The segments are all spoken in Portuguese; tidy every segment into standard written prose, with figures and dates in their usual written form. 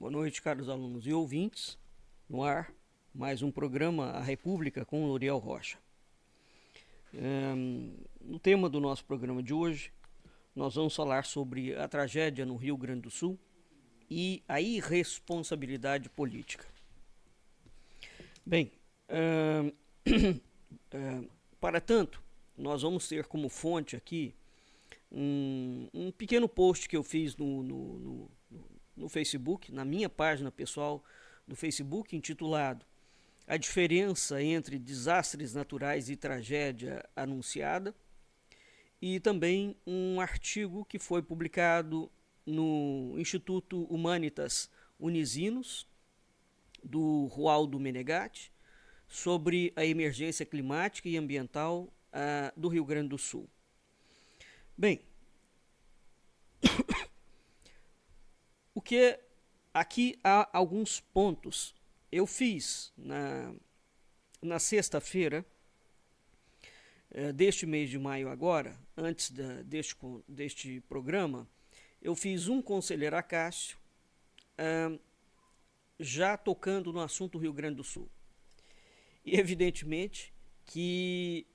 Boa noite, caros alunos e ouvintes. No ar, mais um programa A República com Loriel Rocha. No tema do nosso programa de hoje, nós vamos falar sobre a tragédia no Rio Grande do Sul e a irresponsabilidade política. Bem, para tanto, nós vamos ter como fonte aqui um pequeno post que eu fiz no Facebook, na minha página pessoal do Facebook, intitulado A Diferença entre Desastres Naturais e Tragédia Anunciada, e também um artigo que foi publicado no Instituto Humanitas Unisinos, do Rualdo Menegatti, sobre a emergência climática e ambiental do Rio Grande do Sul. Bem, o que aqui há alguns pontos. Eu fiz na sexta-feira deste mês de maio agora, antes deste programa, eu fiz um Conselheiro Acácio já tocando no assunto Rio Grande do Sul. E evidentemente que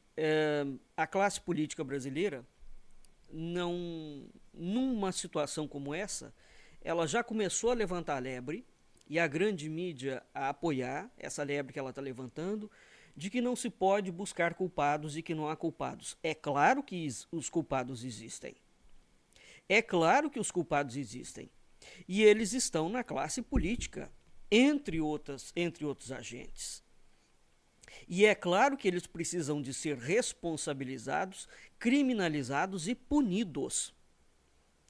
a classe política brasileira, numa situação como essa, ela já começou a levantar a lebre, e a grande mídia a apoiar essa lebre que ela está levantando, de que não se pode buscar culpados e que não há culpados. É claro que os culpados existem. É claro que os culpados existem. E eles estão na classe política, entre outros agentes. E é claro que eles precisam de ser responsabilizados, criminalizados e punidos.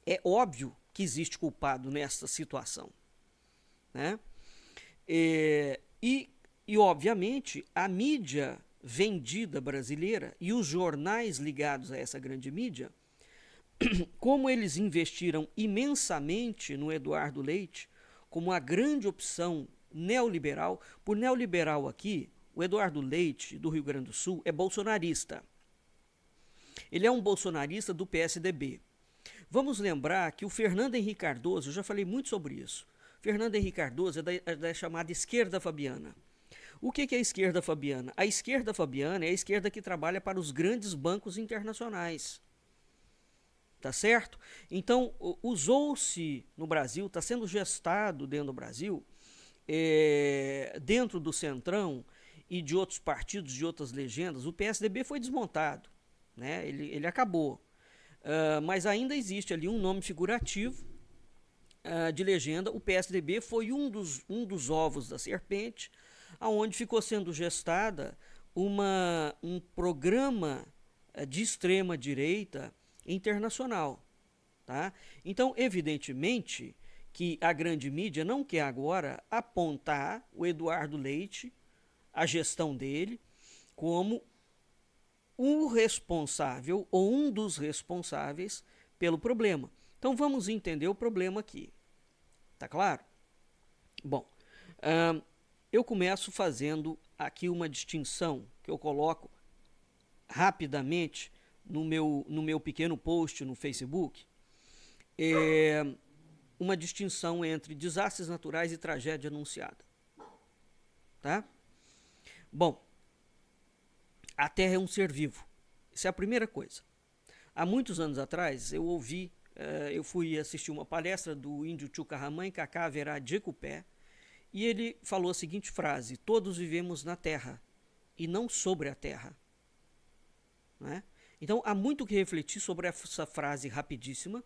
É óbvio que existe culpado nessa situação, né? E obviamente, a mídia vendida brasileira e os jornais ligados a essa grande mídia, como eles investiram imensamente no Eduardo Leite como a grande opção neoliberal. Por neoliberal aqui, o Eduardo Leite, do Rio Grande do Sul, é bolsonarista. Ele é um bolsonarista do PSDB. Vamos lembrar que o Fernando Henrique Cardoso, eu já falei muito sobre isso, Fernando Henrique Cardoso é da chamada esquerda fabiana. O que é a esquerda fabiana? A esquerda fabiana é a esquerda que trabalha para os grandes bancos internacionais. Tá certo? Então, usou-se no Brasil, está sendo gestado dentro do Brasil, dentro do Centrão e de outros partidos, de outras legendas. O PSDB foi desmontado, né? Ele acabou. Mas ainda existe ali um nome figurativo de legenda. O PSDB foi um dos ovos da serpente, aonde ficou sendo gestada um programa de extrema direita internacional, tá? Então, evidentemente que a grande mídia não quer agora apontar o Eduardo Leite, a gestão dele, como o responsável ou um dos responsáveis pelo problema. Então vamos entender o problema aqui. Tá claro? Bom, eu começo fazendo aqui uma distinção que eu coloco rapidamente no meu pequeno post no Facebook. Uma distinção entre desastres naturais e tragédia anunciada. Tá? Bom, a Terra é um ser vivo. Isso é a primeira coisa. Há muitos anos atrás, eu fui assistir uma palestra do índio Chucarramã Cacá Verá de Cupé, e ele falou a seguinte frase: todos vivemos na Terra e não sobre a Terra. Né? Então, há muito que refletir sobre essa frase rapidíssima.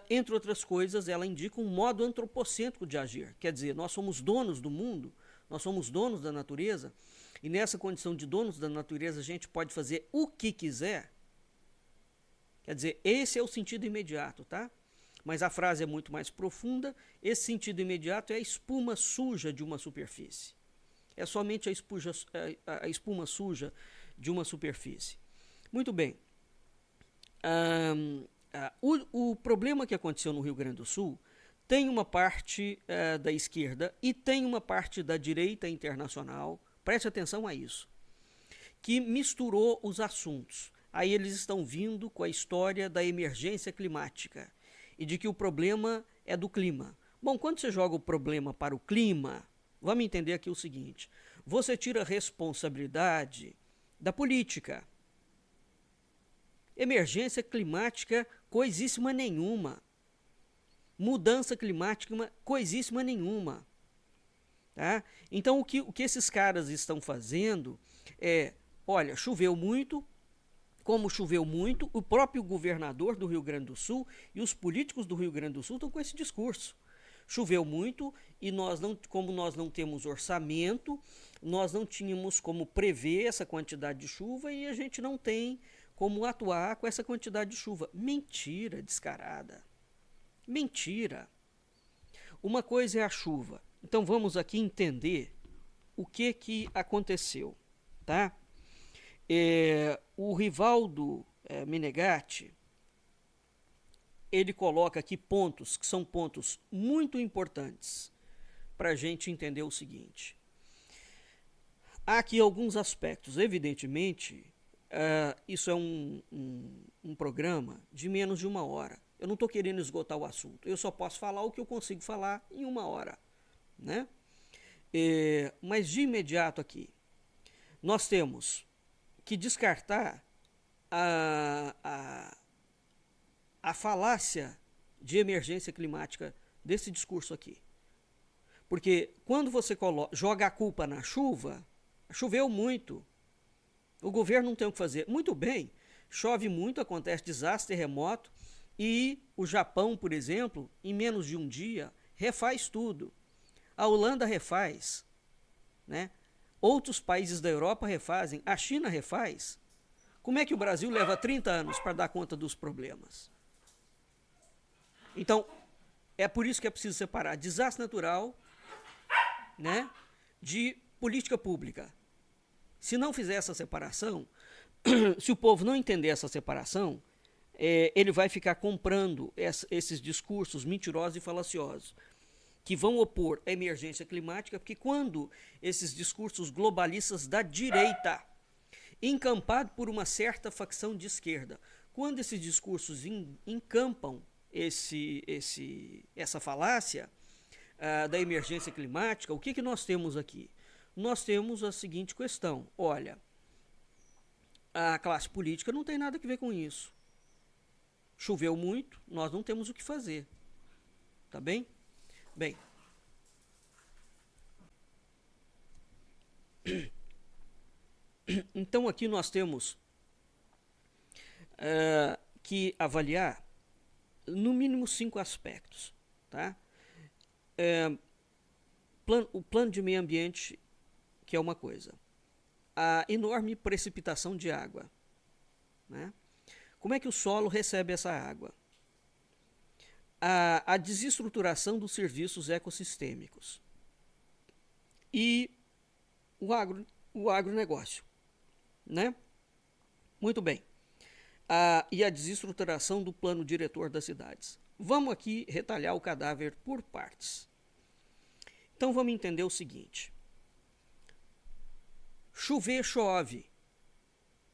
Entre outras coisas, ela indica um modo antropocêntrico de agir. Quer dizer, nós somos donos do mundo, nós somos donos da natureza, e nessa condição de donos da natureza a gente pode fazer o que quiser. Quer dizer, esse é o sentido imediato, tá? Mas a frase é muito mais profunda. Esse sentido imediato é a espuma suja de uma superfície. É somente a espuma suja de uma superfície. Muito bem. O problema que aconteceu no Rio Grande do Sul tem uma parte da esquerda e tem uma parte da direita internacional, preste atenção a isso, que misturou os assuntos. Aí eles estão vindo com a história da emergência climática e de que o problema é do clima. Bom, quando você joga o problema para o clima, vamos entender aqui o seguinte: você tira a responsabilidade da política. Emergência climática, coisíssima nenhuma. Mudança climática, coisíssima nenhuma. Tá? Então, o que esses caras estão fazendo é, olha, choveu muito, como choveu muito, o próprio governador do Rio Grande do Sul e os políticos do Rio Grande do Sul estão com esse discurso. Choveu muito e como nós não temos orçamento, nós não tínhamos como prever essa quantidade de chuva e a gente não tem como atuar com essa quantidade de chuva. Mentira descarada. Mentira. Uma coisa é a chuva. Então vamos aqui entender o que aconteceu, tá? O Rivaldo Menegatti, ele coloca aqui pontos que são pontos muito importantes para a gente entender o seguinte. Há aqui alguns aspectos. Evidentemente, isso é um programa de menos de 1 hora. Eu não estou querendo esgotar o assunto. Eu só posso falar o que eu consigo falar em 1 hora. Né? Mas de imediato aqui, nós temos que descartar a falácia de emergência climática desse discurso aqui. Porque quando você joga a culpa na chuva, choveu muito, o governo não tem o que fazer. Muito bem, chove muito, acontece desastre, terremoto, e o Japão, por exemplo, em menos de um dia, refaz tudo. A Holanda refaz, né? Outros países da Europa refazem, a China refaz. Como é que o Brasil leva 30 anos para dar conta dos problemas? Então, é por isso que é preciso separar desastre natural, né, de política pública. Se não fizer essa separação, se o povo não entender essa separação, ele vai ficar comprando esses discursos mentirosos e falaciosos, que vão opor a emergência climática, porque quando esses discursos globalistas da direita, encampado por uma certa facção de esquerda, quando esses discursos encampam essa falácia da emergência climática, o que nós temos aqui? Nós temos a seguinte questão: olha, a classe política não tem nada a ver com isso. Choveu muito, nós não temos o que fazer. Tá bem? Bem, então aqui nós temos que avaliar no mínimo 5 aspectos. Tá? O plano de meio ambiente, que é uma coisa. A enorme precipitação de água. Né? Como é que o solo recebe essa água? A desestruturação dos serviços ecossistêmicos. E o agronegócio. Né? Muito bem. E a desestruturação do plano diretor das cidades. Vamos aqui retalhar o cadáver por partes. Então vamos entender o seguinte. Chover, chove.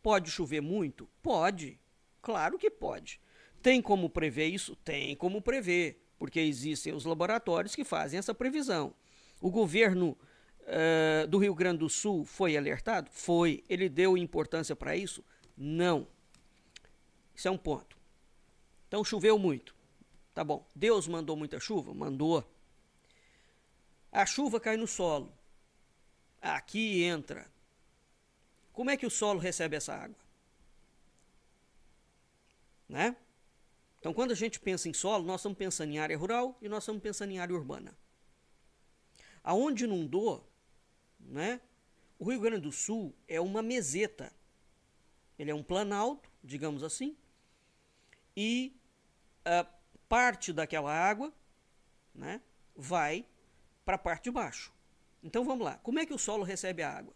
Pode chover muito? Pode. Claro que pode. Tem como prever isso? Tem como prever, porque existem os laboratórios que fazem essa previsão. O governo do Rio Grande do Sul foi alertado? Foi. Ele deu importância para isso? Não. Isso é um ponto. Então choveu muito. Tá bom. Deus mandou muita chuva? Mandou. A chuva cai no solo. Aqui entra. Como é que o solo recebe essa água? Né? Então, quando a gente pensa em solo, nós estamos pensando em área rural e nós estamos pensando em área urbana. Aonde inundou, né? O Rio Grande do Sul é uma meseta. Ele é um planalto, digamos assim, e parte daquela água, né, vai para a parte de baixo. Então vamos lá. Como é que o solo recebe a água?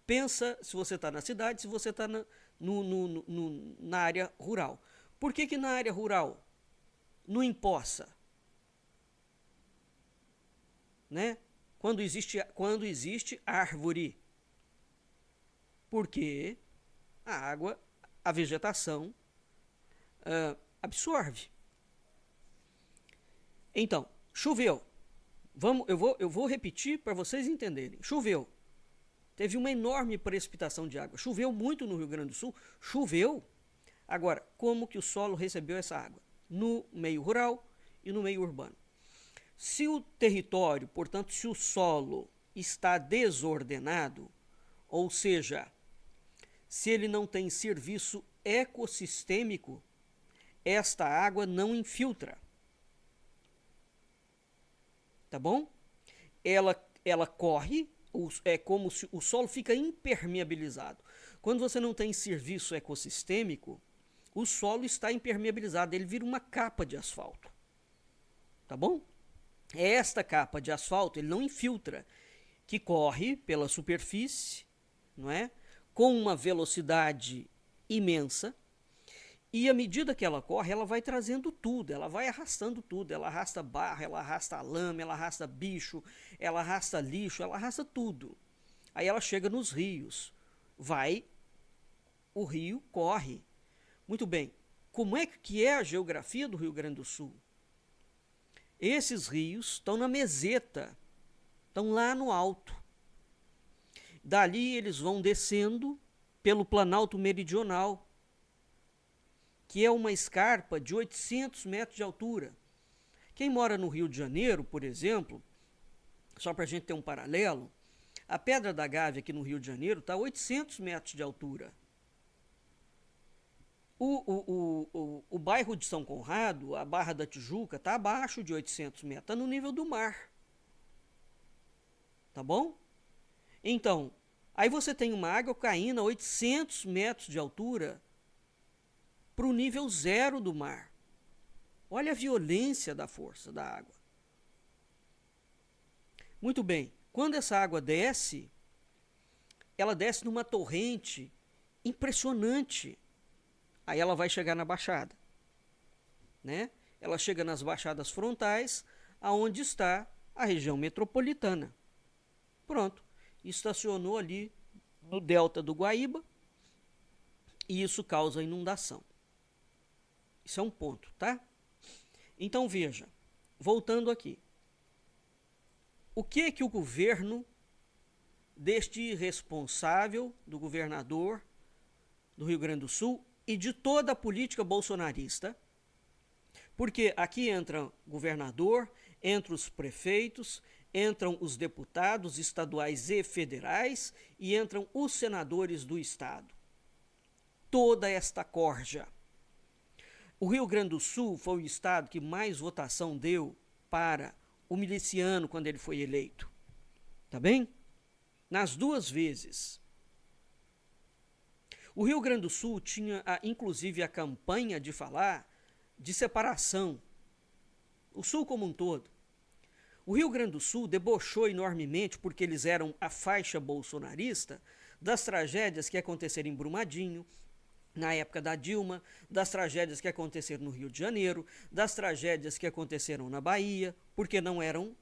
Pensa se você está na cidade, se você está na área rural. Por que na área rural não empoça? Né? Quando existe árvore. Porque a água, a vegetação absorve. Então, Choveu. Eu vou repetir para vocês entenderem. Choveu. Teve uma enorme precipitação de água. Choveu muito no Rio Grande do Sul. Choveu. Agora, como que o solo recebeu essa água? No meio rural e no meio urbano. Se o território, portanto, se o solo está desordenado, ou seja, se ele não tem serviço ecossistêmico, esta água não infiltra. Tá bom? Ela corre, é como se o solo fica impermeabilizado. Quando você não tem serviço ecossistêmico, o solo está impermeabilizado, ele vira uma capa de asfalto. Tá bom? Esta capa de asfalto, ele não infiltra, que corre pela superfície, não é? Com uma velocidade imensa, e à medida que ela corre, ela vai trazendo tudo, ela vai arrastando tudo, ela arrasta barro, ela arrasta lama, ela arrasta bicho, ela arrasta lixo, ela arrasta tudo. Aí ela chega nos rios, o rio corre. Muito bem, como é que é a geografia do Rio Grande do Sul? Esses rios estão na meseta, estão lá no alto. Dali eles vão descendo pelo Planalto Meridional, que é uma escarpa de 800 metros de altura. Quem mora no Rio de Janeiro, por exemplo, só para a gente ter um paralelo, a Pedra da Gávea aqui no Rio de Janeiro está a 800 metros de altura. O bairro de São Conrado, a Barra da Tijuca, está abaixo de 800 metros, está no nível do mar. Tá bom? Então, aí você tem uma água caindo a 800 metros de altura para o nível zero do mar. Olha a violência da força da água. Muito bem, quando essa água desce, ela desce numa torrente impressionante. Aí ela vai chegar na Baixada, né? Ela chega nas baixadas frontais, aonde está a região metropolitana. Pronto, estacionou ali no delta do Guaíba e isso causa inundação. Isso é um ponto, tá? Então veja, voltando aqui. O que é que o governo deste irresponsável, do governador do Rio Grande do Sul e de toda a política bolsonarista, porque aqui entra o governador, entram os prefeitos, entram os deputados estaduais e federais e entram os senadores do estado. Toda esta corja. O Rio Grande do Sul foi o estado que mais votação deu para o miliciano quando ele foi eleito. Tá bem? Nas duas vezes. O Rio Grande do Sul tinha, inclusive, a campanha de falar de separação. O Sul como um todo. O Rio Grande do Sul debochou enormemente, porque eles eram a faixa bolsonarista, das tragédias que aconteceram em Brumadinho, na época da Dilma, das tragédias que aconteceram no Rio de Janeiro, das tragédias que aconteceram na Bahia, porque não eram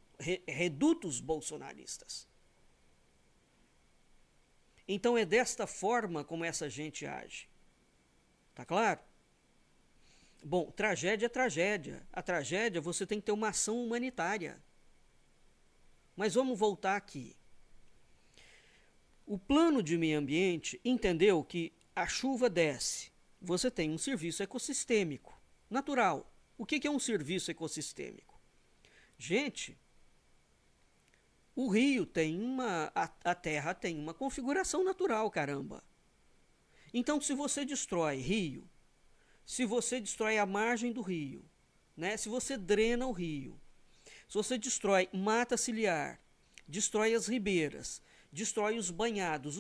redutos bolsonaristas. Então é desta forma como essa gente age. Tá claro? Bom, tragédia é tragédia. A tragédia, você tem que ter uma ação humanitária. Mas vamos voltar aqui. O plano de meio ambiente entendeu que a chuva desce. Você tem um serviço ecossistêmico natural. O que é um serviço ecossistêmico? Gente, o rio tem a terra tem uma configuração natural, caramba. Então, se você destrói rio, se você destrói a margem do rio, né? Se você drena o rio, se você destrói mata ciliar, destrói as ribeiras, destrói os banhados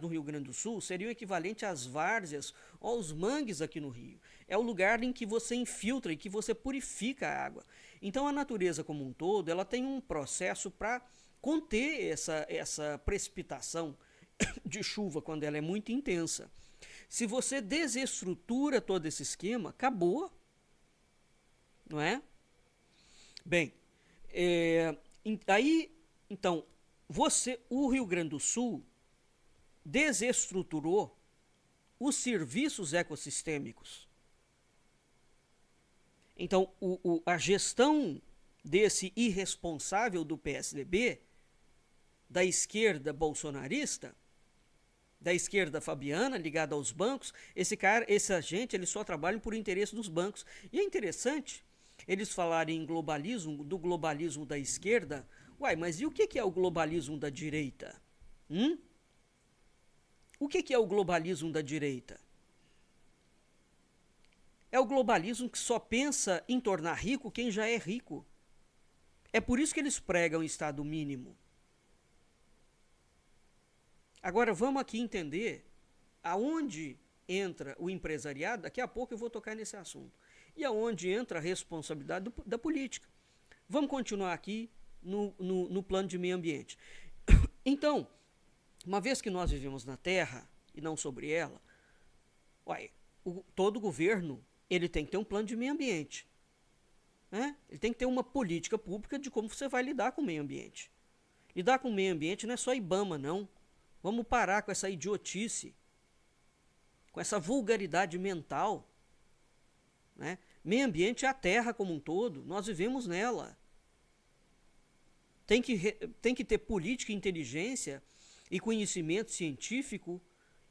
no Rio Grande do Sul seriam equivalente às várzeas ou aos mangues aqui no Rio. É o lugar em que você infiltra e que você purifica a água. Então, a natureza como um todo, ela tem um processo para conter essa precipitação de chuva quando ela é muito intensa. Se você desestrutura todo esse esquema, acabou. Não é? Bem, aí, então, o Rio Grande do Sul desestruturou os serviços ecossistêmicos. Então, a gestão desse irresponsável do PSDB, da esquerda bolsonarista, da esquerda fabiana, ligada aos bancos. Essa gente, eles só trabalham por interesse dos bancos. E é interessante eles falarem em globalismo, do globalismo da esquerda. Uai, mas e o que é o globalismo da direita? O que é o globalismo da direita? É o globalismo que só pensa em tornar rico quem já é rico. É por isso que eles pregam Estado mínimo. Agora vamos aqui entender aonde entra o empresariado. Daqui a pouco eu vou tocar nesse assunto. E aonde entra a responsabilidade da política. Vamos continuar aqui no plano de meio ambiente. Então, uma vez que nós vivemos na Terra e não sobre ela, todo governo ele tem que ter um plano de meio ambiente. Né? Ele tem que ter uma política pública de como você vai lidar com o meio ambiente. Lidar com o meio ambiente não é só IBAMA, não. Vamos parar com essa idiotice, com essa vulgaridade mental. Né? Meio ambiente é a Terra como um todo, nós vivemos nela. Tem que ter política, inteligência e conhecimento científico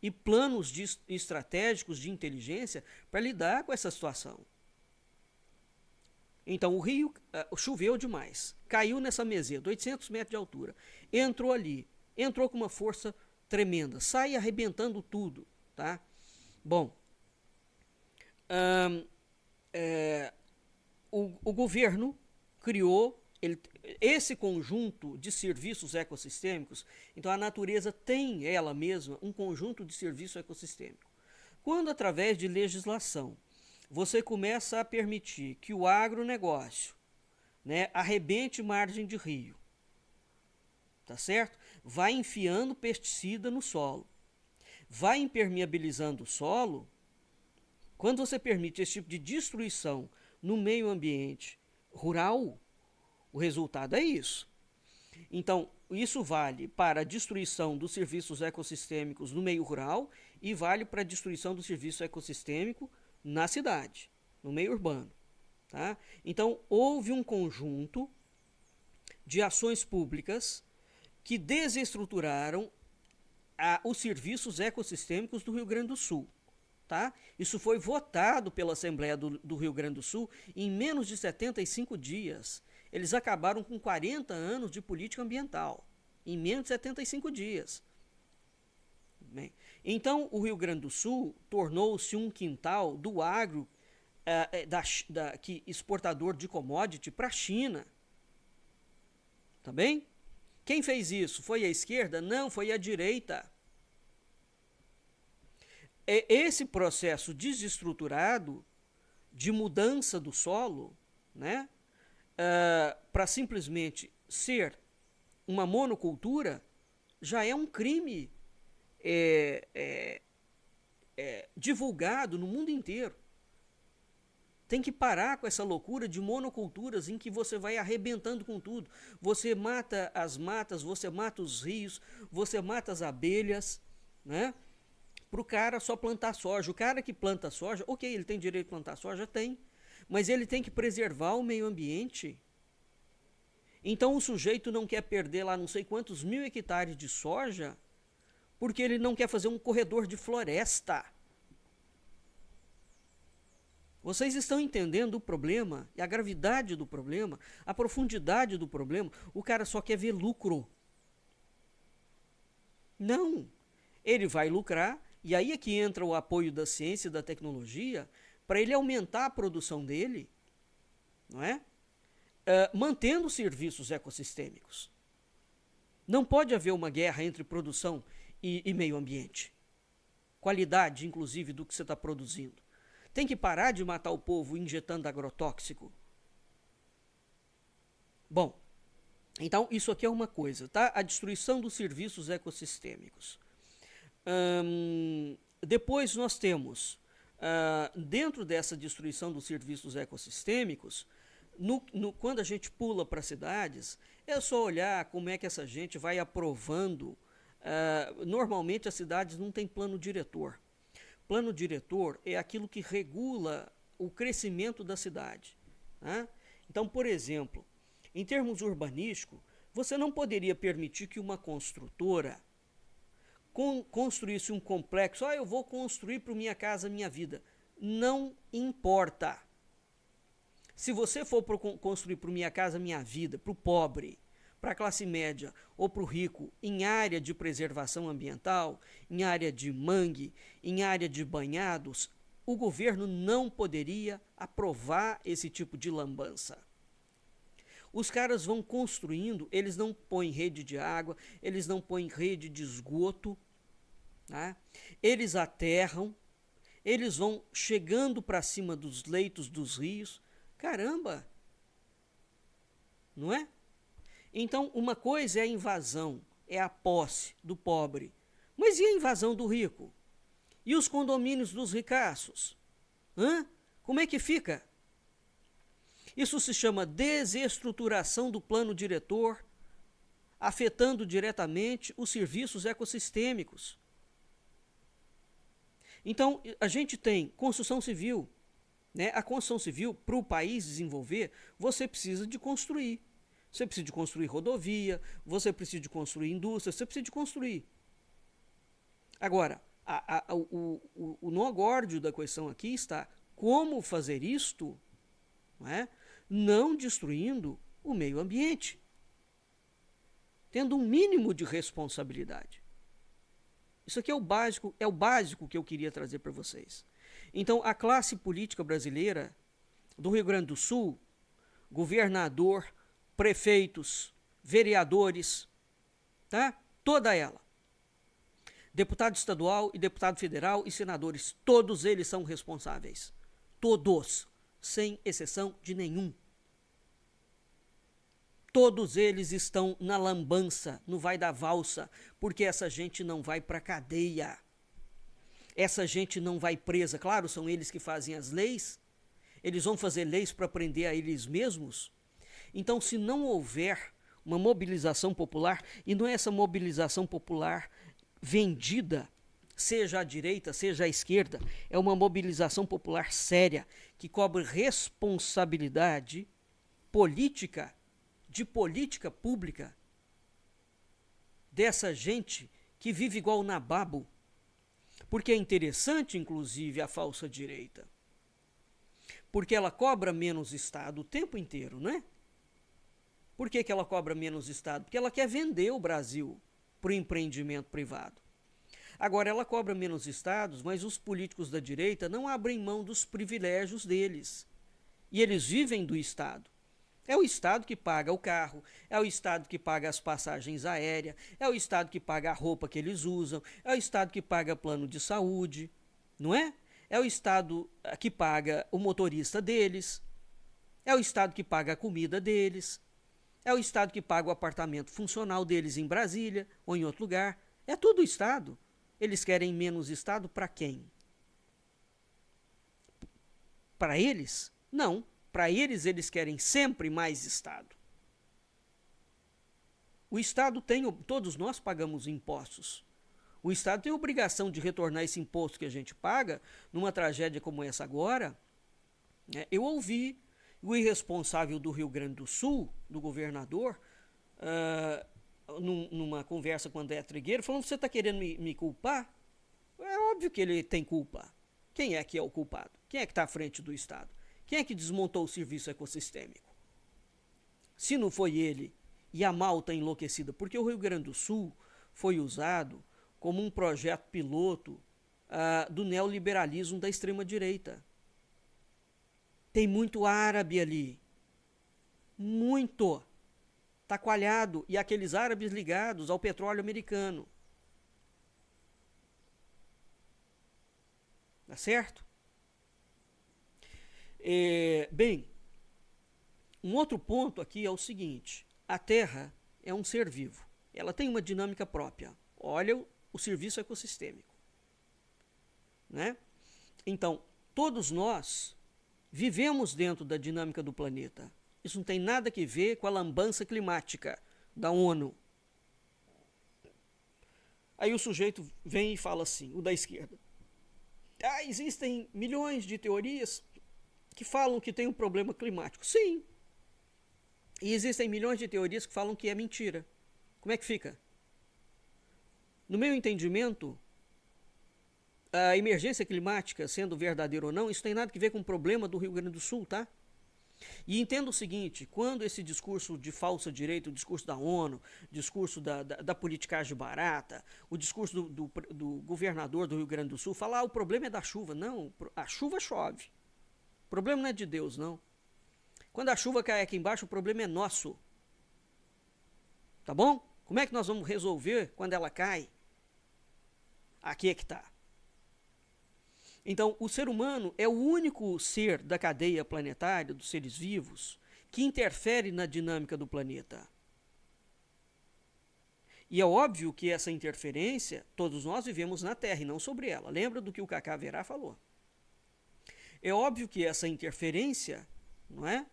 e planos estratégicos de inteligência para lidar com essa situação. Então o rio choveu demais, caiu nessa meseta, 800 metros de altura, entrou ali, entrou com uma força tremenda, sai arrebentando tudo. Tá? Bom, o governo criou esse conjunto de serviços ecossistêmicos. Então a natureza tem ela mesma um conjunto de serviço ecossistêmico. Quando através de legislação você começa a permitir que o agronegócio, né, arrebente margem de rio, tá certo? Vai enfiando pesticida no solo, vai impermeabilizando o solo. Quando você permite esse tipo de destruição no meio ambiente rural, o resultado é isso. Então, isso vale para a destruição dos serviços ecossistêmicos no meio rural e vale para a destruição do serviço ecossistêmico na cidade, no meio urbano. Tá? Então, houve um conjunto de ações públicas que desestruturaram os serviços ecossistêmicos do Rio Grande do Sul. Tá? Isso foi votado pela Assembleia do Rio Grande do Sul em menos de 75 dias. Eles acabaram com 40 anos de política ambiental, em menos de 75 dias. Bem, então, o Rio Grande do Sul tornou-se um quintal do agro exportador de commodity para a China. Tá bem? Quem fez isso? Foi a esquerda? Não, foi a direita. Esse processo desestruturado de mudança do solo, né, para simplesmente ser uma monocultura, já é um crime divulgado no mundo inteiro. Tem que parar com essa loucura de monoculturas em que você vai arrebentando com tudo. Você mata as matas, você mata os rios, você mata as abelhas, né? Para o cara só plantar soja. O cara que planta soja, ok, ele tem direito de plantar soja? Tem. Mas ele tem que preservar o meio ambiente. Então o sujeito não quer perder lá não sei quantos 1000 hectares de soja porque ele não quer fazer um corredor de floresta. Vocês estão entendendo o problema e a gravidade do problema, a profundidade do problema? O cara só quer ver lucro. Não. Ele vai lucrar, e aí é que entra o apoio da ciência e da tecnologia para ele aumentar a produção dele, não é? Mantendo os serviços ecossistêmicos. Não pode haver uma guerra entre produção e meio ambiente. Qualidade, inclusive, do que você está produzindo. Tem que parar de matar o povo injetando agrotóxico. Bom, então isso aqui é uma coisa, tá? A destruição dos serviços ecossistêmicos. Depois nós temos, dentro dessa destruição dos serviços ecossistêmicos, quando a gente pula para cidades, é só olhar como é que essa gente vai aprovando. Normalmente as cidades não têm plano diretor. Plano diretor é aquilo que regula o crescimento da cidade. Né? Então, por exemplo, Em termos urbanísticos, você não poderia permitir que uma construtora construísse um complexo. Eu vou construir para minha casa, minha vida. Não importa. Se você for construir para minha casa, minha vida, para o pobre, para a classe média ou para o rico, em área de preservação ambiental, em área de mangue, em área de banhados, o governo não poderia aprovar esse tipo de lambança. Os caras vão construindo, eles não põem rede de água, eles não põem rede de esgoto, tá? Eles aterram, eles vão chegando para cima dos leitos dos rios. Caramba! Não é? Então, uma coisa é a invasão, é a posse do pobre. Mas e a invasão do rico? E os condomínios dos ricaços? Como é que fica? Isso se chama desestruturação do plano diretor, afetando diretamente os serviços ecossistêmicos. Então, a gente tem construção civil. Né? A construção civil, para o país desenvolver, você precisa de construir. Você precisa de construir rodovia, você precisa de construir indústria, você precisa de construir. Agora, o nó górdio da questão aqui está como fazer isto, não destruindo o meio ambiente, tendo um mínimo de responsabilidade. Isso aqui é o básico que eu queria trazer para vocês. Então, a classe política brasileira do Rio Grande do Sul, governador, prefeitos, vereadores, tá? Toda ela, deputado estadual e deputado federal e senadores, todos eles são responsáveis. Todos, sem exceção de nenhum. Todos eles estão na lambança, no vai da valsa, porque essa gente não vai para a cadeia. Essa gente não vai presa. Claro, são eles que fazem as leis. Eles vão fazer leis para prender a eles mesmos. Então, se não houver uma mobilização popular, e não é essa mobilização popular vendida, seja à direita, seja à esquerda, é uma mobilização popular séria, que cobre responsabilidade política, de política pública, dessa gente que vive igual nababo. Porque é interessante, inclusive, a falsa direita. Porque ela cobra menos Estado o tempo inteiro, né? Por que ela cobra menos Estado? Porque ela quer vender o Brasil para o empreendimento privado. Agora, ela cobra menos Estados, mas os políticos da direita não abrem mão dos privilégios deles. E eles vivem do Estado. É o Estado que paga o carro, é o Estado que paga as passagens aéreas, é o Estado que paga a roupa que eles usam, é o Estado que paga plano de saúde, não é? É o Estado que paga o motorista deles, é o Estado que paga a comida deles, é o Estado que paga o apartamento funcional deles em Brasília ou em outro lugar. É tudo o Estado. Eles querem menos Estado para quem? Para eles? Não. Para eles querem sempre mais Estado. O Estado tem, todos nós pagamos impostos. O Estado tem a obrigação de retornar esse imposto que a gente paga numa tragédia como essa agora. Eu ouvi o irresponsável do Rio Grande do Sul, do governador, numa conversa com o André Trigueiro, falando: você está querendo me culpar? É óbvio que ele tem culpa. Quem é que é o culpado? Quem é que está à frente do Estado? Quem é que desmontou o serviço ecossistêmico? Se não foi ele e a malta enlouquecida, porque o Rio Grande do Sul foi usado como um projeto piloto do neoliberalismo da extrema-direita. Tem muito árabe ali. Muito. Está coalhado. E aqueles árabes ligados ao petróleo americano. Tá certo? Bem, um outro ponto aqui é o seguinte: a Terra é um ser vivo, ela tem uma dinâmica própria. Olha o serviço ecossistêmico, né? Então, todos nós vivemos dentro da dinâmica do planeta. Isso não tem nada a ver com a lambança climática da ONU. Aí o sujeito vem e fala assim, o da esquerda: existem milhões de teorias que falam que tem um problema climático. Sim, E existem milhões de teorias que falam que é mentira. Como é que fica? No meu entendimento, a emergência climática, sendo verdadeira ou não, isso tem nada a ver com o problema do Rio Grande do Sul, tá? E entenda o seguinte, quando esse discurso de falsa direita, o discurso da ONU, o discurso da politicagem barata, o discurso do governador do Rio Grande do Sul, fala, o problema é da chuva. Não, a chuva chove. O problema não é de Deus, não. Quando a chuva cai aqui embaixo, o problema é nosso. Tá bom? Como é que nós vamos resolver quando ela cai? Aqui é que tá. Então, o ser humano é o único ser da cadeia planetária, dos seres vivos, que interfere na dinâmica do planeta. E é óbvio que essa interferência, todos nós vivemos na Terra e não sobre ela. Lembra do que o Cacá Verá falou. É óbvio que essa interferência, não é?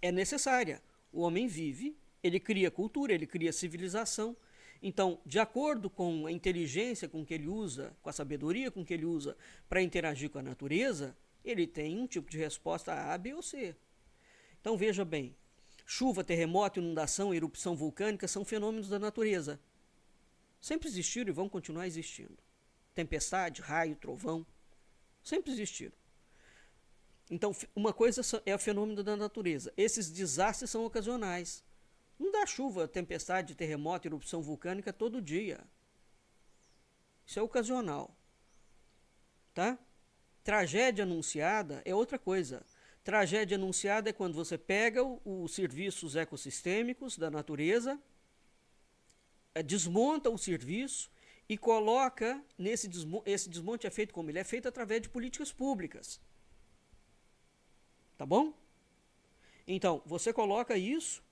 É necessária. O homem vive, ele cria cultura, ele cria civilização. Então, de acordo com a inteligência com que ele usa, com a sabedoria com que ele usa para interagir com a natureza, ele tem um tipo de resposta A, B ou C. Então, veja bem, chuva, terremoto, inundação, erupção vulcânica são fenômenos da natureza. Sempre existiram e vão continuar existindo. Tempestade, raio, trovão, sempre existiram. Então, uma coisa é o fenômeno da natureza. Esses desastres são ocasionais. Não dá chuva, tempestade, terremoto, erupção vulcânica todo dia. Isso é ocasional. Tá? Tragédia anunciada é outra coisa. Tragédia anunciada é quando você pega os serviços ecossistêmicos da natureza, desmonta o serviço e coloca nesse esse desmonte é feito como? Ele é feito através de políticas públicas. Tá bom? Então, você coloca isso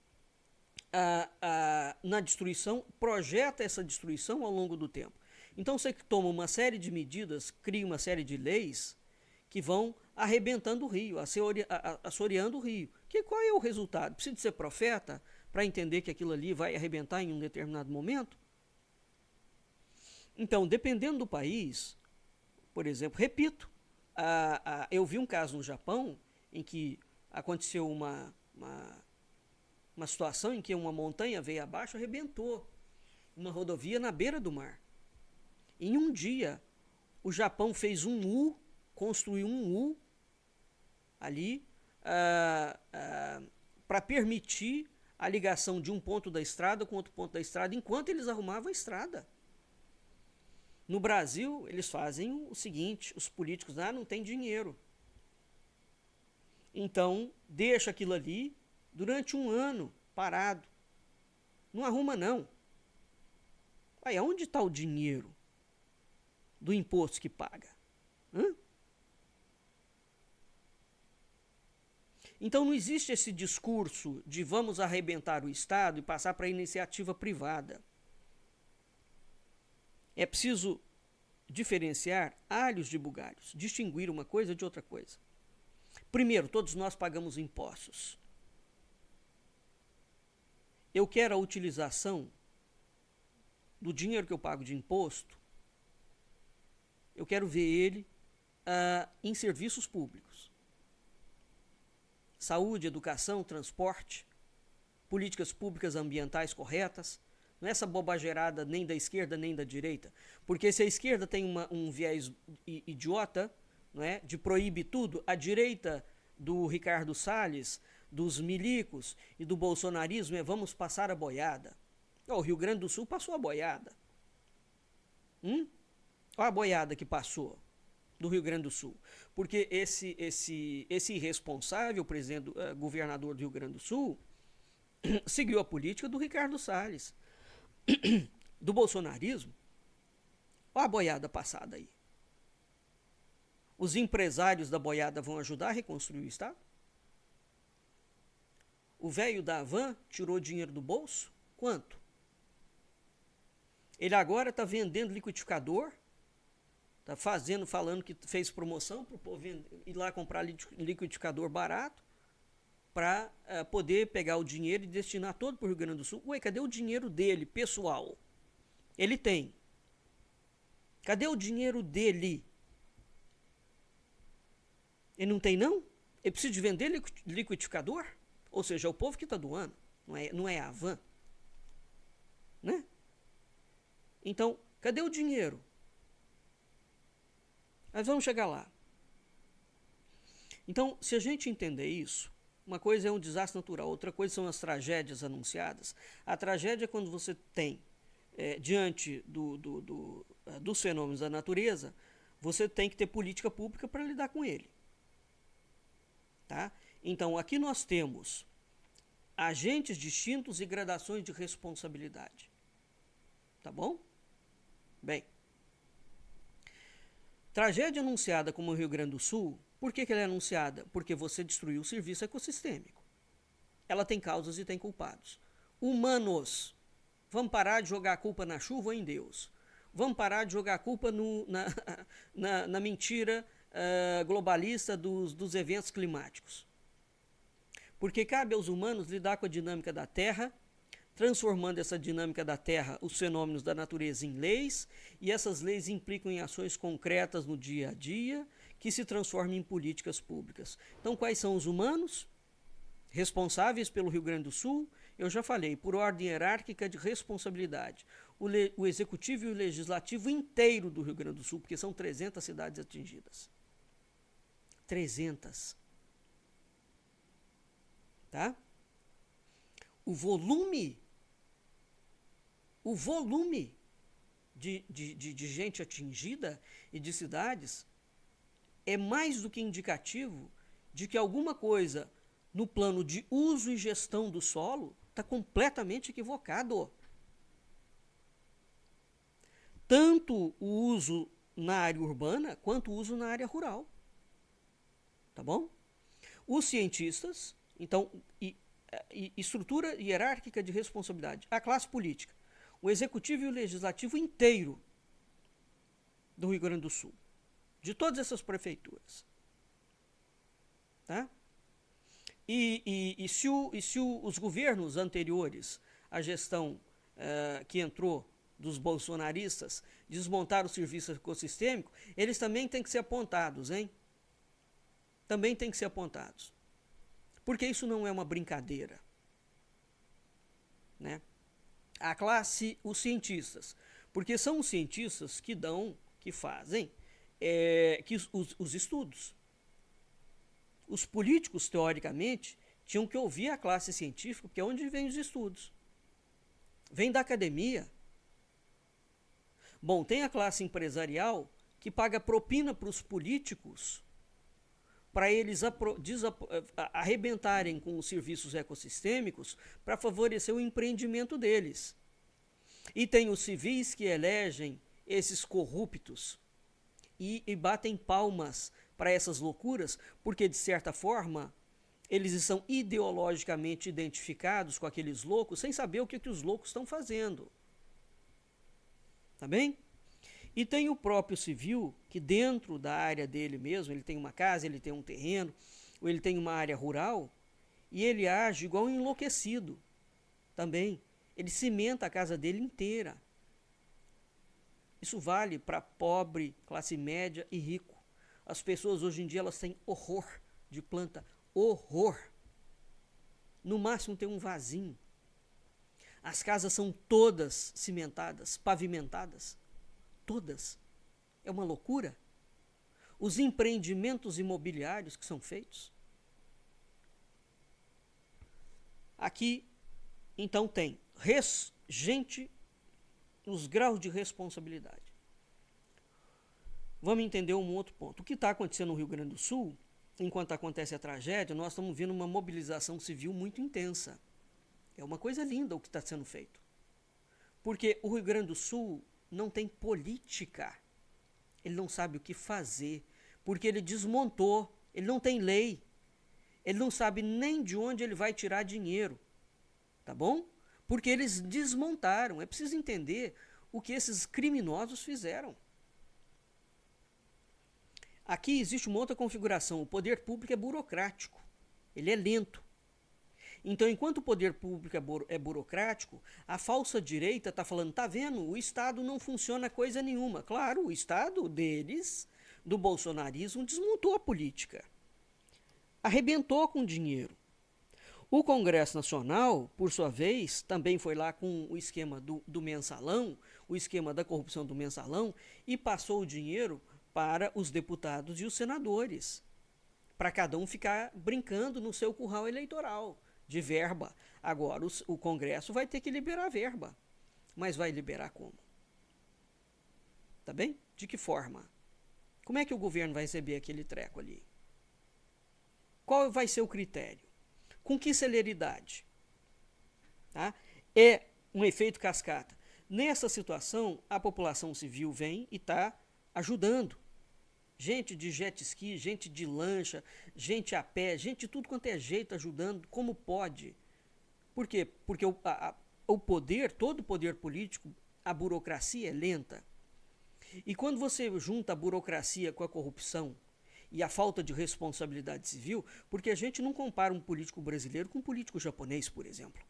na destruição, projeta essa destruição ao longo do tempo. Então você toma uma série de medidas, cria uma série de leis que vão arrebentando o rio, assoreando o rio. Qual é o resultado? Precisa de ser profeta para entender que aquilo ali vai arrebentar em um determinado momento? Então, dependendo do país, por exemplo, repito, eu vi um caso no Japão em que aconteceu uma situação em que uma montanha veio abaixo e arrebentou uma rodovia na beira do mar. Em um dia, o Japão fez um U, construiu um U ali para permitir a ligação de um ponto da estrada com outro ponto da estrada, enquanto eles arrumavam a estrada. No Brasil, eles fazem o seguinte, os políticos não tem dinheiro. Então, deixa aquilo ali durante um ano, parado. Não arruma, não. Aí, onde está o dinheiro do imposto que paga? Então, não existe esse discurso de vamos arrebentar o Estado e passar para a iniciativa privada. É preciso diferenciar alhos de bugalhos, distinguir uma coisa de outra coisa. Primeiro, todos nós pagamos impostos. Eu quero a utilização do dinheiro que eu pago de imposto, eu quero ver ele em serviços públicos. Saúde, educação, transporte, políticas públicas ambientais corretas, não é essa bobageirada nem da esquerda nem da direita, porque se a esquerda tem um viés idiota, não é, de proíbe tudo, a direita do Ricardo Salles, dos milicos e do bolsonarismo é vamos passar a boiada. O Rio Grande do Sul passou a boiada. Olha a boiada que passou do Rio Grande do Sul. Porque esse irresponsável governador do Rio Grande do Sul seguiu a política do Ricardo Salles. Do bolsonarismo. Olha a boiada passada aí. Os empresários da boiada vão ajudar a reconstruir o Estado? O velho da Havan tirou dinheiro do bolso? Quanto? Ele agora está vendendo liquidificador, está falando que fez promoção para o povo ir lá comprar liquidificador barato para poder pegar o dinheiro e destinar todo para o Rio Grande do Sul. Ué, cadê o dinheiro dele, pessoal? Ele tem. Cadê o dinheiro dele? Ele não tem, não? Ele precisa de vender liquidificador? Ou seja, é o povo que está doando, não é a van. Né? Então, cadê o dinheiro? Nós vamos chegar lá. Então, se a gente entender isso, uma coisa é um desastre natural, outra coisa são as tragédias anunciadas. A tragédia é quando você tem, diante dos fenômenos da natureza, você tem que ter política pública para lidar com ele. Tá? Então, aqui nós temos agentes distintos e gradações de responsabilidade. Tá bom? Bem, tragédia anunciada como o Rio Grande do Sul, por que ela é anunciada? Porque você destruiu o serviço ecossistêmico. Ela tem causas e tem culpados. Humanos, vamos parar de jogar a culpa na chuva ou em Deus. Vamos parar de jogar a culpa na mentira globalista dos eventos climáticos. Porque cabe aos humanos lidar com a dinâmica da Terra, transformando essa dinâmica da Terra, os fenômenos da natureza, em leis, e essas leis implicam em ações concretas no dia a dia, que se transformam em políticas públicas. Então, quais são os humanos responsáveis pelo Rio Grande do Sul? Eu já falei, por ordem hierárquica de responsabilidade. O executivo e o legislativo inteiro do Rio Grande do Sul, porque são 300 cidades atingidas. 300. Tá? O volume de gente atingida e de cidades é mais do que indicativo de que alguma coisa no plano de uso e gestão do solo está completamente equivocado. Tanto o uso na área urbana quanto o uso na área rural. Tá bom? Os cientistas, então, estrutura hierárquica de responsabilidade, a classe política, o executivo e o legislativo inteiro do Rio Grande do Sul, de todas essas prefeituras. Tá? E se os governos anteriores à gestão que entrou dos bolsonaristas desmontaram o serviço ecossistêmico, eles também têm que ser apontados, hein? Também têm que ser apontados. Porque isso não é uma brincadeira. Né? A classe, os cientistas. Porque são os cientistas que fazem os estudos. Os políticos, teoricamente, tinham que ouvir a classe científica, porque é onde vêm os estudos. Vem da academia. Bom, tem a classe empresarial que paga propina para os políticos para eles arrebentarem com os serviços ecossistêmicos para favorecer o empreendimento deles. E tem os civis que elegem esses corruptos e batem palmas para essas loucuras, porque, de certa forma, eles estão ideologicamente identificados com aqueles loucos, sem saber o que os loucos estão fazendo. Tá bem? E tem o próprio civil, que dentro da área dele mesmo, ele tem uma casa, ele tem um terreno, ou ele tem uma área rural, e ele age igual um enlouquecido também. Ele cimenta a casa dele inteira. Isso vale para pobre, classe média e rico. As pessoas hoje em dia elas têm horror de planta, horror. No máximo tem um vasinho. As casas são todas cimentadas, pavimentadas. Todas. É uma loucura. Os empreendimentos imobiliários que são feitos. Aqui, então, tem gente nos graus de responsabilidade. Vamos entender um outro ponto. O que está acontecendo no Rio Grande do Sul, enquanto acontece a tragédia, nós estamos vendo uma mobilização civil muito intensa. É uma coisa linda o que está sendo feito. Porque o Rio Grande do Sul não tem política. Ele não sabe o que fazer, porque ele desmontou, ele não tem lei. Ele não sabe nem de onde ele vai tirar dinheiro. Tá bom? Porque eles desmontaram. É preciso entender o que esses criminosos fizeram. Aqui existe uma outra configuração. O poder público é burocrático. Ele é lento. Então, enquanto o poder público é burocrático, a falsa direita está falando, tá vendo, o Estado não funciona coisa nenhuma. Claro, o Estado deles, do bolsonarismo, desmontou a política. arrebentou com dinheiro. O Congresso Nacional, por sua vez, também foi lá com o esquema do mensalão, o esquema da corrupção do mensalão, e passou o dinheiro para os deputados e os senadores, para cada um ficar brincando no seu curral eleitoral de verba. Agora o Congresso vai ter que liberar verba, mas vai liberar como? Tá bem? De que forma? Como é que o governo vai receber aquele treco ali? Qual vai ser o critério? Com que celeridade? Tá? É um efeito cascata. Nessa situação, a população civil vem e está ajudando. Gente de jet ski, gente de lancha, gente a pé, gente de tudo quanto é jeito ajudando, como pode. Por quê? Porque o poder, todo o poder político, a burocracia é lenta. E quando você junta a burocracia com a corrupção e a falta de responsabilidade civil, porque a gente não compara um político brasileiro com um político japonês, por exemplo.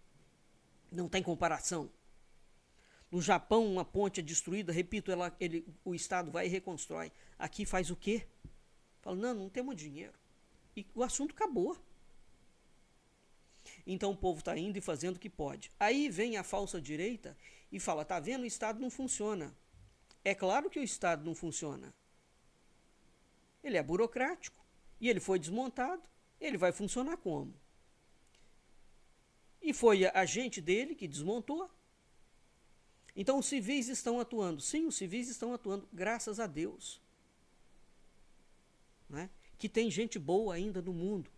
Não tem comparação. No Japão, uma ponte é destruída, repito, o Estado vai e reconstrói. Aqui faz o quê? Fala, não temos dinheiro. E o assunto acabou. Então o povo está indo e fazendo o que pode. Aí vem a falsa direita e fala, tá vendo, o Estado não funciona. É claro que o Estado não funciona. Ele é burocrático. E ele foi desmontado. Ele vai funcionar como? E foi a gente dele que desmontou. Então os civis estão atuando. Sim, os civis estão atuando, graças a Deus. Né? Que tem gente boa ainda no mundo.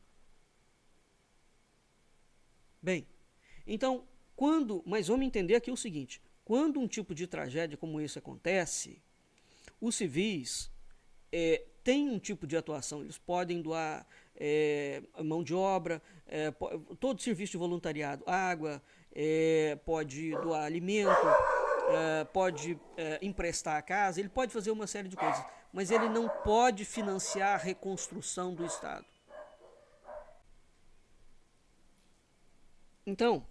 Bem, então, mas vamos entender aqui o seguinte, quando um tipo de tragédia como esse acontece, os civis têm um tipo de atuação, eles podem doar mão de obra, todo serviço de voluntariado, água, pode doar alimento, pode emprestar a casa, ele pode fazer uma série de coisas, mas ele não pode financiar a reconstrução do Estado. Então,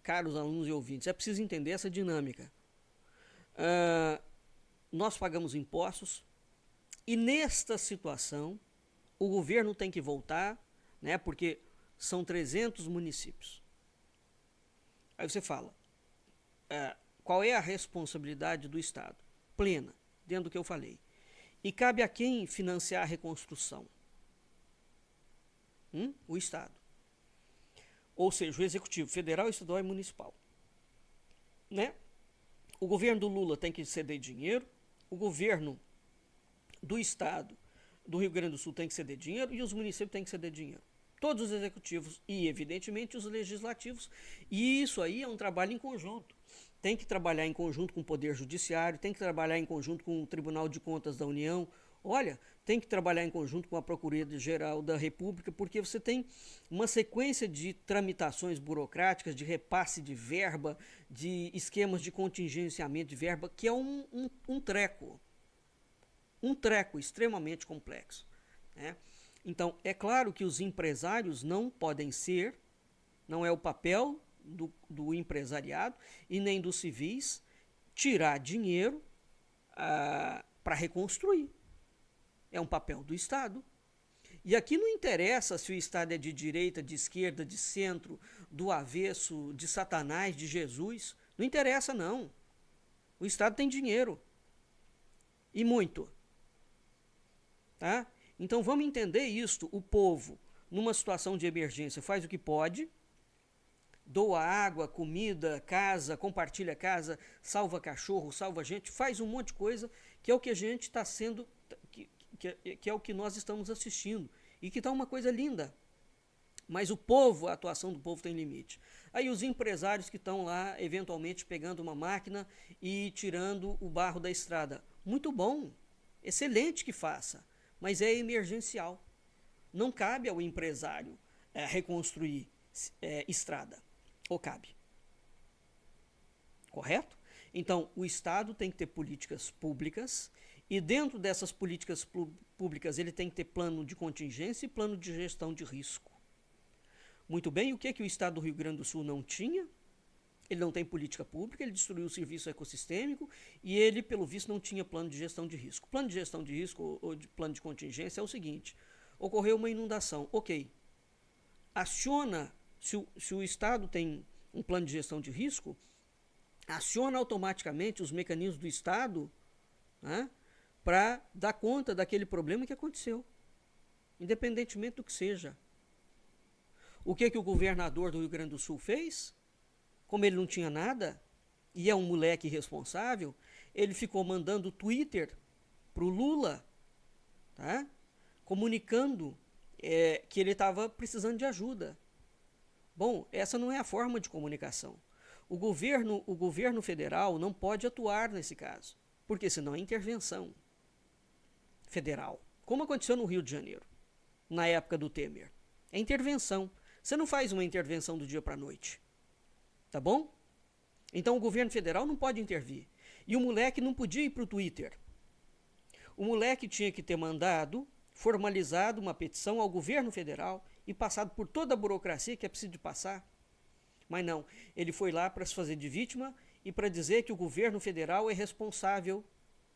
caros alunos e ouvintes, é preciso entender essa dinâmica. Nós pagamos impostos e nesta situação o governo tem que voltar, né, porque são 300 municípios. Aí você fala, qual é a responsabilidade do Estado? Plena, dentro do que eu falei. E cabe a quem financiar a reconstrução? O Estado. Ou seja, o Executivo Federal, Estadual e Municipal. Né? O governo do Lula tem que ceder dinheiro, o governo do Estado do Rio Grande do Sul tem que ceder dinheiro e os municípios têm que ceder dinheiro. Todos os executivos e, evidentemente, os legislativos. E isso aí é um trabalho em conjunto. Tem que trabalhar em conjunto com o Poder Judiciário, tem que trabalhar em conjunto com o Tribunal de Contas da União. Olha, tem que trabalhar em conjunto com a Procuradoria-Geral da República, porque você tem uma sequência de tramitações burocráticas, de repasse de verba, de esquemas de contingenciamento de verba, que é um treco extremamente complexo. Né? Então, é claro que os empresários não podem ser, não é o papel do empresariado e nem dos civis tirar dinheiro para reconstruir. É um papel do Estado. E aqui não interessa se o Estado é de direita, de esquerda, de centro, do avesso, de Satanás, de Jesus. Não interessa, não. O Estado tem dinheiro. E muito. Tá? Então vamos entender isto. O povo, numa situação de emergência, faz o que pode. Doa água, comida, casa, compartilha casa, salva cachorro, salva gente, faz um monte de coisa, que é o que a gente está sendo... Que é o que nós estamos assistindo e que está uma coisa linda, mas a atuação do povo tem limite. Aí os empresários que estão lá eventualmente pegando uma máquina e tirando o barro da estrada, muito bom, excelente que faça, mas é emergencial, não cabe ao empresário reconstruir estrada, ou cabe, correto? Então o Estado tem que ter políticas públicas. E dentro dessas políticas públicas ele tem que ter plano de contingência e plano de gestão de risco. Muito bem, o que o Estado do Rio Grande do Sul não tinha? Ele não tem política pública, ele destruiu o serviço ecossistêmico e ele, pelo visto, não tinha plano de gestão de risco. Plano de gestão de risco ou de plano de contingência é o seguinte, ocorreu uma inundação. Ok. Aciona, se o Estado tem um plano de gestão de risco, aciona automaticamente os mecanismos do Estado, né, para dar conta daquele problema que aconteceu, independentemente do que seja. O que o governador do Rio Grande do Sul fez? Como ele não tinha nada, e é um moleque irresponsável, ele ficou mandando Twitter para o Lula, tá? Comunicando que ele estava precisando de ajuda. Bom, essa não é a forma de comunicação. O governo federal não pode atuar nesse caso, porque senão é intervenção federal, como aconteceu no Rio de Janeiro, na época do Temer. É intervenção. Você não faz uma intervenção do dia para a noite. Tá bom? Então o governo federal não pode intervir. E o moleque não podia ir para o Twitter. O moleque tinha que ter mandado, formalizado uma petição ao governo federal e passado por toda a burocracia que é preciso de passar. Mas não, ele foi lá para se fazer de vítima e para dizer que o governo federal é responsável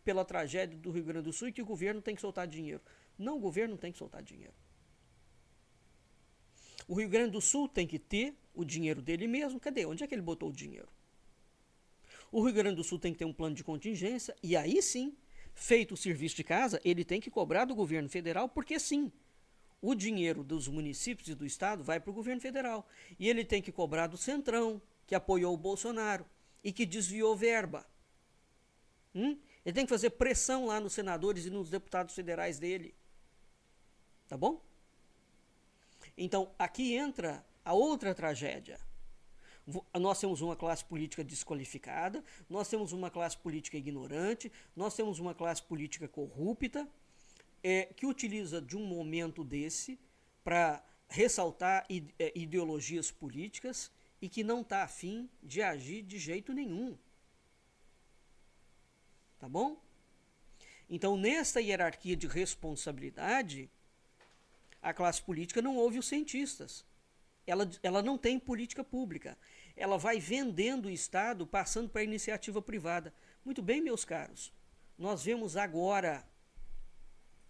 pela tragédia do Rio Grande do Sul e que o governo tem que soltar dinheiro. Não, o governo não tem que soltar dinheiro. O Rio Grande do Sul tem que ter o dinheiro dele mesmo. Cadê? Onde é que ele botou o dinheiro? O Rio Grande do Sul tem que ter um plano de contingência e aí sim, feito o serviço de casa, ele tem que cobrar do governo federal, porque sim, o dinheiro dos municípios e do estado vai para o governo federal. E ele tem que cobrar do Centrão, que apoiou o Bolsonaro e que desviou verba. Ele tem que fazer pressão lá nos senadores e nos deputados federais dele. Tá bom? Então, aqui entra a outra tragédia. Nós temos uma classe política desqualificada, nós temos uma classe política ignorante, nós temos uma classe política corrupta, que utiliza de um momento desse para ressaltar ideologias políticas e que não está afim de agir de jeito nenhum. Tá bom? Então, nesta hierarquia de responsabilidade, a classe política não ouve os cientistas. Ela não tem política pública. Ela vai vendendo o Estado, passando para a iniciativa privada. Muito bem, meus caros. Nós vemos agora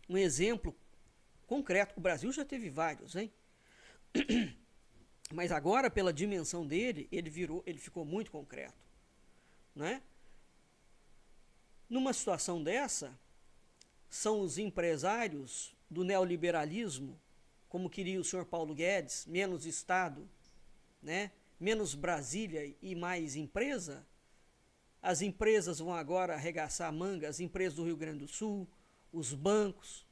um exemplo concreto. O Brasil já teve vários, hein? Mas agora, pela dimensão dele, ele ficou muito concreto, né? Numa situação dessa, são os empresários do neoliberalismo, como queria o senhor Paulo Guedes, menos Estado, né? Menos Brasília e mais empresa. As empresas vão agora arregaçar a manga, as empresas do Rio Grande do Sul, os bancos,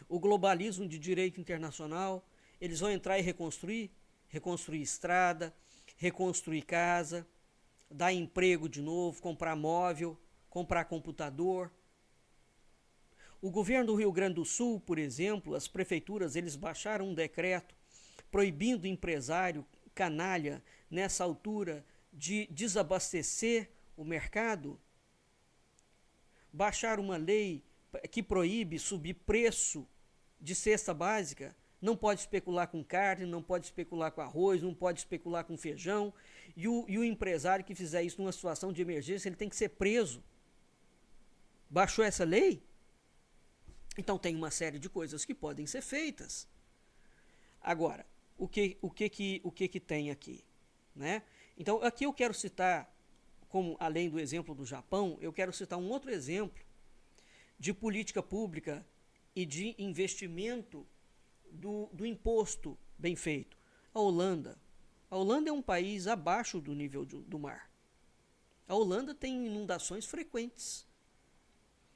o globalismo de direito internacional, eles vão entrar e reconstruir estrada, reconstruir casa, dar emprego de novo, comprar móvel, comprar computador. O governo do Rio Grande do Sul, por exemplo, as prefeituras, eles baixaram um decreto proibindo o empresário canalha, nessa altura, de desabastecer o mercado. Baixaram uma lei que proíbe subir preço de cesta básica. Não pode especular com carne, não pode especular com arroz, não pode especular com feijão. E o empresário que fizer isso numa situação de emergência, ele tem que ser preso. Baixou essa lei? Então tem uma série de coisas que podem ser feitas. Agora, o que tem aqui, né? Então aqui eu quero citar, como além do exemplo do Japão, eu quero citar um outro exemplo de política pública e de investimento do imposto bem feito. A Holanda. A Holanda é um país abaixo do nível do mar. A Holanda tem inundações frequentes.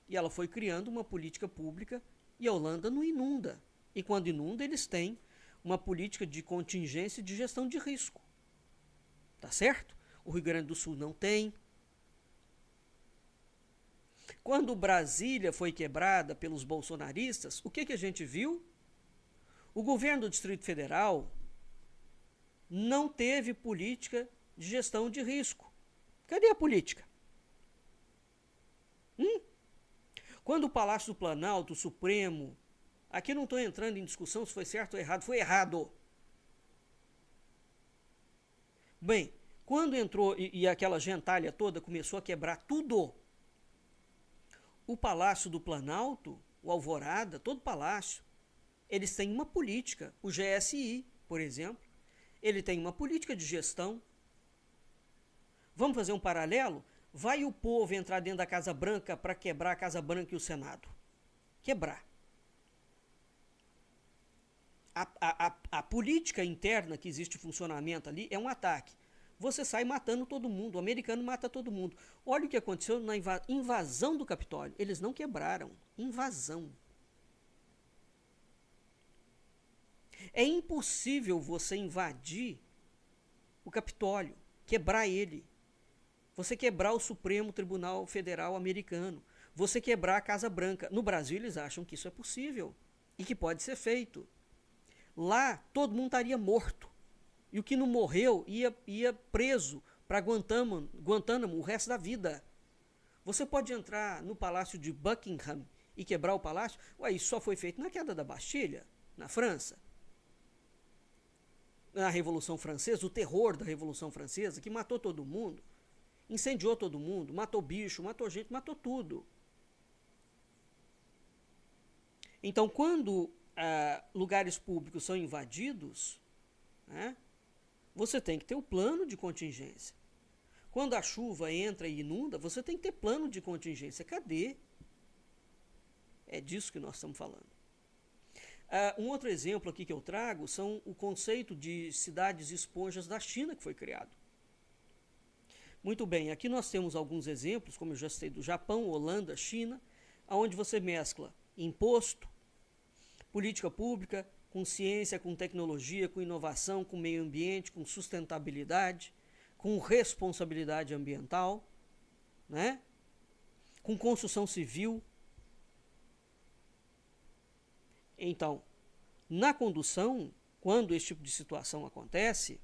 E ela foi criando uma política pública e a Holanda não inunda. E quando inunda, eles têm uma política de contingência e de gestão de risco. Tá certo? O Rio Grande do Sul não tem. Quando Brasília foi quebrada pelos bolsonaristas, o que a gente viu? O governo do Distrito Federal não teve política de gestão de risco. Cadê a política? Quando o Palácio do Planalto, o Supremo, aqui não estou entrando em discussão se foi certo ou errado, foi errado. Bem, quando entrou e aquela gentalha toda começou a quebrar tudo, o Palácio do Planalto o Alvorada, todo palácio, eles têm uma política. O GSI, por exemplo, ele tem uma política de gestão. Vamos fazer um paralelo? Vai o povo entrar dentro da Casa Branca para quebrar a Casa Branca e o Senado. Quebrar. A política interna que existe funcionamento ali é um ataque. Você sai matando todo mundo, o americano mata todo mundo. Olha o que aconteceu na invasão do Capitólio. Eles não quebraram. Invasão. É impossível você invadir o Capitólio, quebrar ele. Você quebrar o Supremo Tribunal Federal americano. Você quebrar a Casa Branca. No Brasil, eles acham que isso é possível e que pode ser feito. Lá, todo mundo estaria morto. E o que não morreu ia preso para Guantánamo o resto da vida. Você pode entrar no Palácio de Buckingham e quebrar o palácio? Ué, isso só foi feito na queda da Bastilha, na França. Na Revolução Francesa, o terror da Revolução Francesa, que matou todo mundo, incendiou todo mundo, matou bicho, matou gente, matou tudo. Então, quando lugares públicos são invadidos, né, você tem que ter o plano de contingência. Quando a chuva entra e inunda, você tem que ter plano de contingência. Cadê? É disso que nós estamos falando. Um outro exemplo aqui que eu trago são o conceito de cidades esponjas da China que foi criado. Muito bem, aqui nós temos alguns exemplos, como eu já citei, do Japão, Holanda, China, onde você mescla imposto, política pública, com ciência, com tecnologia, com inovação, com meio ambiente, com sustentabilidade, com responsabilidade ambiental, né? Com construção civil. Então, na condução, quando esse tipo de situação acontece,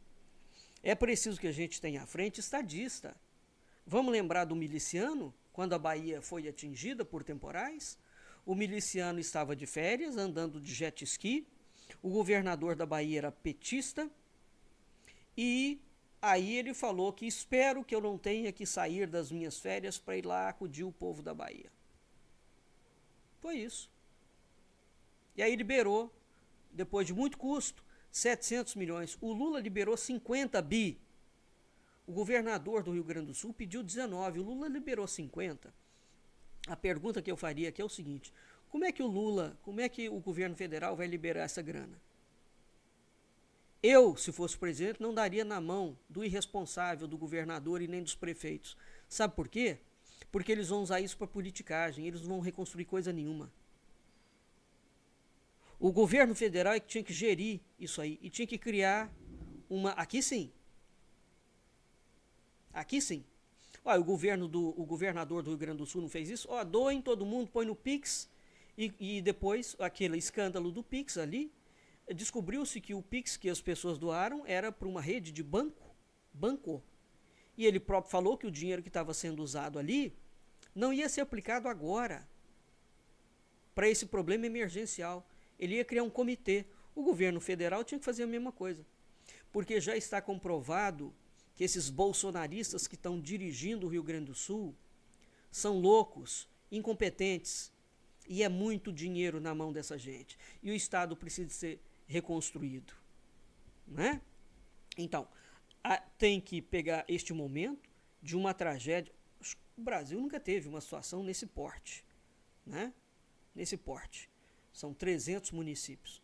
é preciso que a gente tenha à frente estadista. Vamos lembrar do miliciano, quando a Bahia foi atingida por temporais? O miliciano estava de férias, andando de jet ski, o governador da Bahia era petista, e aí ele falou que espero que eu não tenha que sair das minhas férias para ir lá acudir o povo da Bahia. Foi isso. E aí liberou, depois de muito custo, 700 milhões. O Lula liberou 50 bi. O governador do Rio Grande do Sul pediu 19, o Lula liberou 50. A pergunta que eu faria aqui é o seguinte: como é que o governo federal vai liberar essa grana? Eu, se fosse presidente, não daria na mão do irresponsável, do governador e nem dos prefeitos. Sabe por quê? Porque eles vão usar isso para politicagem, eles não vão reconstruir coisa nenhuma. O governo federal é que tinha que gerir isso aí e tinha que criar uma... Aqui sim. Aqui sim. Olha, o governador do Rio Grande do Sul não fez isso? Ó, doem todo mundo, põe no Pix. E depois, aquele escândalo do Pix ali, descobriu-se que o Pix que as pessoas doaram era para uma rede de banco. E ele próprio falou que o dinheiro que estava sendo usado ali não ia ser aplicado agora para esse problema emergencial. Ele ia criar um comitê. O governo federal tinha que fazer a mesma coisa. Porque já está comprovado que esses bolsonaristas que estão dirigindo o Rio Grande do Sul são loucos, incompetentes, e é muito dinheiro na mão dessa gente. E o Estado precisa ser reconstruído. Né? Então, tem que pegar este momento de uma tragédia. O Brasil nunca teve uma situação nesse porte. Né? Nesse porte. São 300 municípios.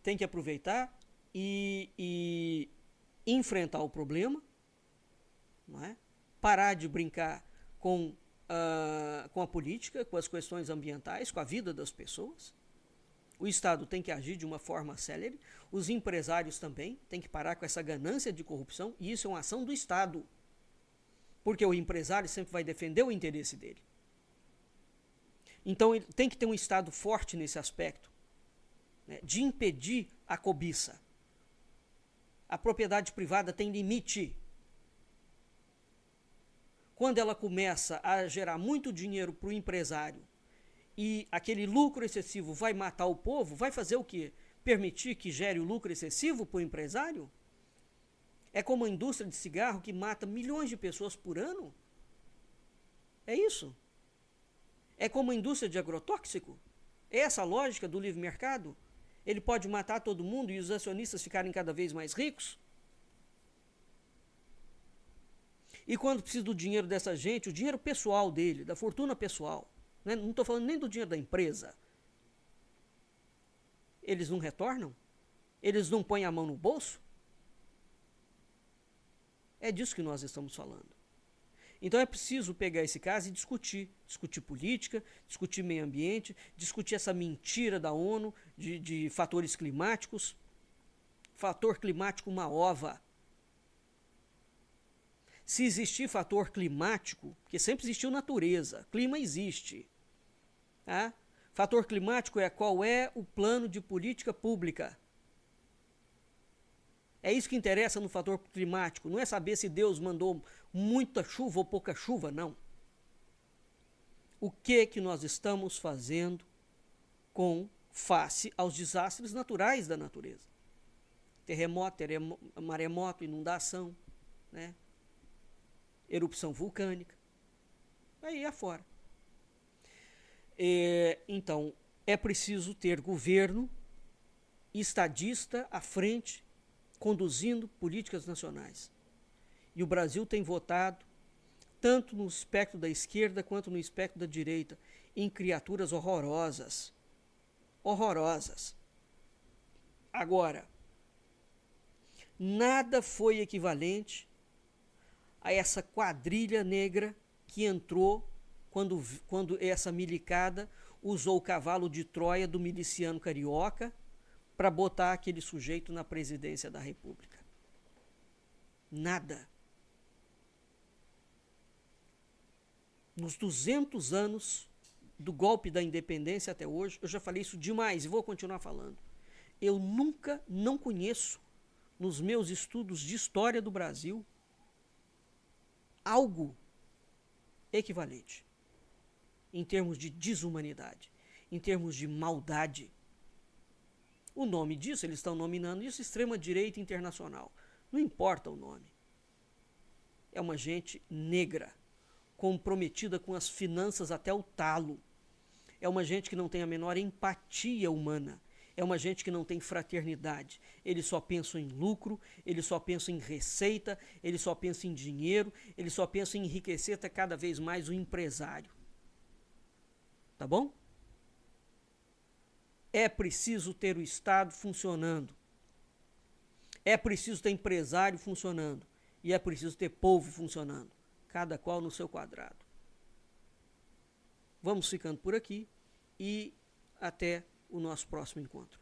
Tem que aproveitar e enfrentar o problema, não é? Parar de brincar com a política, com as questões ambientais, com a vida das pessoas. O Estado tem que agir de uma forma célere. Os empresários também têm que parar com essa ganância de corrupção, e isso é uma ação do Estado. Porque o empresário sempre vai defender o interesse dele. Então, ele tem que ter um Estado forte nesse aspecto, né, de impedir a cobiça. A propriedade privada tem limite. Quando ela começa a gerar muito dinheiro para o empresário e aquele lucro excessivo vai matar o povo, vai fazer o quê? Permitir que gere o lucro excessivo para o empresário? É como a indústria de cigarro que mata milhões de pessoas por ano? É isso. É como a indústria de agrotóxico, É essa a lógica do livre mercado? Ele pode matar todo mundo e os acionistas ficarem cada vez mais ricos? E quando precisa do dinheiro dessa gente, o dinheiro pessoal dele, da fortuna pessoal, né? Não estou falando nem do dinheiro da empresa, eles não retornam? Eles não põem a mão no bolso? É disso que nós estamos falando. Então é preciso pegar esse caso e discutir. Discutir política, discutir meio ambiente, discutir essa mentira da ONU de fatores climáticos. Fator climático, uma ova. Se existir fator climático, porque sempre existiu natureza, clima existe. Tá? Fator climático é qual é o plano de política pública. É isso que interessa no fator climático. Não é saber se Deus mandou muita chuva ou pouca chuva, não. O que nós estamos fazendo com face aos desastres naturais da natureza? Terremoto, maremoto, inundação, né? Erupção vulcânica, aí afora. Então, é preciso ter governo estadista à frente, conduzindo políticas nacionais. E o Brasil tem votado, tanto no espectro da esquerda quanto no espectro da direita, em criaturas horrorosas. Horrorosas. Agora, nada foi equivalente a essa quadrilha negra que entrou quando essa milicada usou o cavalo de Troia do miliciano carioca para botar aquele sujeito na presidência da República. Nada. Nos 200 anos do golpe da independência até hoje, eu já falei isso demais e vou continuar falando. Eu não conheço, nos meus estudos de história do Brasil, algo equivalente em termos de desumanidade, em termos de maldade. O nome disso, eles estão nominando isso extrema-direita internacional. Não importa o nome. É uma gente negra, comprometida com as finanças até o talo. É uma gente que não tem a menor empatia humana. É uma gente que não tem fraternidade. Eles só pensam em lucro, eles só pensam em receita, eles só pensam em dinheiro, eles só pensam em enriquecer até cada vez mais o empresário. Tá bom? É preciso ter o Estado funcionando. É preciso ter empresário funcionando. E é preciso ter povo funcionando. Cada qual no seu quadrado. Vamos ficando por aqui e até o nosso próximo encontro.